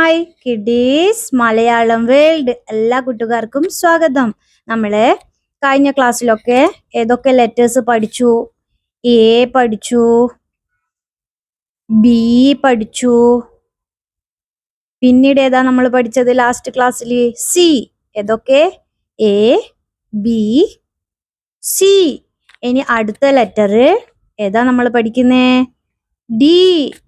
Hi kiddies Malayalam world എല്ലാ കൂട്ടുകാർക്കും സ്വാഗതം. നമ്മള് കഴിഞ്ഞ ക്ലാസ്സിലൊക്കെ ഏതൊക്കെ ലെറ്റേഴ്സ് പഠിച്ചു? എ പഠിച്ചു, ബി പഠിച്ചു, പിന്നീട് ഏതാ നമ്മൾ പഠിച്ചത് ലാസ്റ്റ് ക്ലാസ്സിൽ? സി. ഏതൊക്കെ? A, B, C. ഇനി അടുത്ത ലെറ്റർ ഏതാ നമ്മൾ പഠിക്കുന്നേ? D.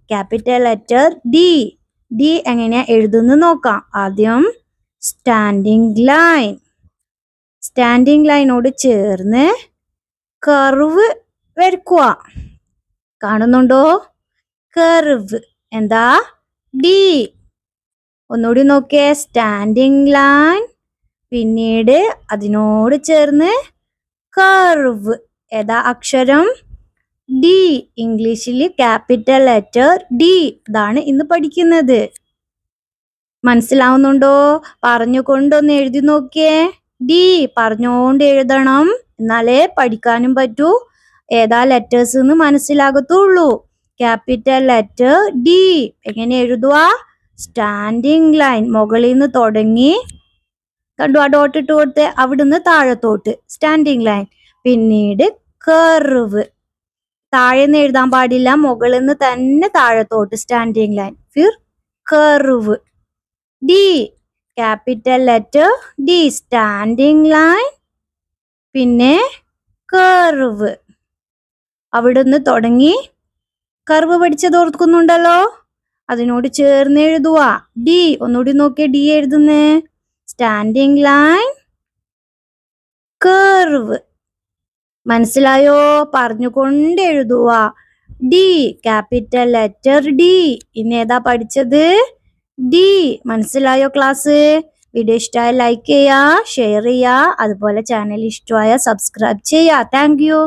Capital letter D. D എങ്ങനെയാ എഴുതുന്നു നോക്കാം. ആദ്യം സ്റ്റാൻഡിംഗ് ലൈൻ. സ്റ്റാൻഡിംഗ് ലൈനോട് ചേർന്ന് കർവ് വരയ്ക്കുക. കാണുന്നുണ്ടോ? കർവ്. എന്താ? ഡി. ഒന്നുകൂടി നോക്കിയേ. സ്റ്റാൻഡിംഗ് ലൈൻ, പിന്നീട് അതിനോട് ചേർന്ന് കർവ്. ഏതാ അക്ഷരം? ഡി. ഇംഗ്ലീഷിൽ ക്യാപിറ്റൽ ലെറ്റർ ഡി. ഇതാണ് ഇന്ന് പഠിക്കുന്നത്. മനസ്സിലാവുന്നുണ്ടോ? പറഞ്ഞുകൊണ്ടൊന്ന് എഴുതി നോക്കിയേ. ഡി പറഞ്ഞുകൊണ്ട് എഴുതണം, എന്നാലേ പഠിക്കാനും പറ്റൂ. ഏതാ ലെറ്റേഴ്സ് എന്ന് മനസ്സിലാകത്തുള്ളൂ. Capital letter D. എങ്ങനെ എഴുതുക? സ്റ്റാൻഡിംഗ് ലൈൻ മുകളിൽ നിന്ന് തുടങ്ങി, കണ്ടു ആ ഡോട്ട് ഇട്ട് കൊടുത്ത്, അവിടുന്ന് താഴത്തോട്ട് സ്റ്റാൻഡിംഗ് ലൈൻ, പിന്നീട് കർവ്. താഴെന്ന് എഴുതാൻ പാടില്ല, മുകളിൽ നിന്ന് തന്നെ താഴത്തോട്ട് സ്റ്റാൻഡിംഗ് ലൈൻ, ഫിർ curve. D. Capital letter D. Standing line, പിന്നെ കർവ്. അവിടുന്ന് തുടങ്ങി കർവ് പഠിച്ചത് ഓർക്കുന്നുണ്ടല്ലോ, അതിനോട് ചേർന്ന് എഴുതുക. ഡി. ഒന്നുകൂടി നോക്കിയേ. ഡി എഴുതുന്നേ. Standing line, curve. മനസ്സിലായോ? പറഞ്ഞുകൊണ്ട് എഴുതുക. ഡി. Capital letter D. ഇന്ന് ഏതാ പഠിച്ചത്? ഡി. മനസ്സിലായോ ക്ലാസ്? വീഡിയോ ഇഷ്ടമായ ലൈക്ക് ചെയ്യുക, ഷെയർ ചെയ്യുക, അതുപോലെ ചാനൽ ഇഷ്ടമായ സബ്സ്ക്രൈബ് ചെയ്യുക. Thank U.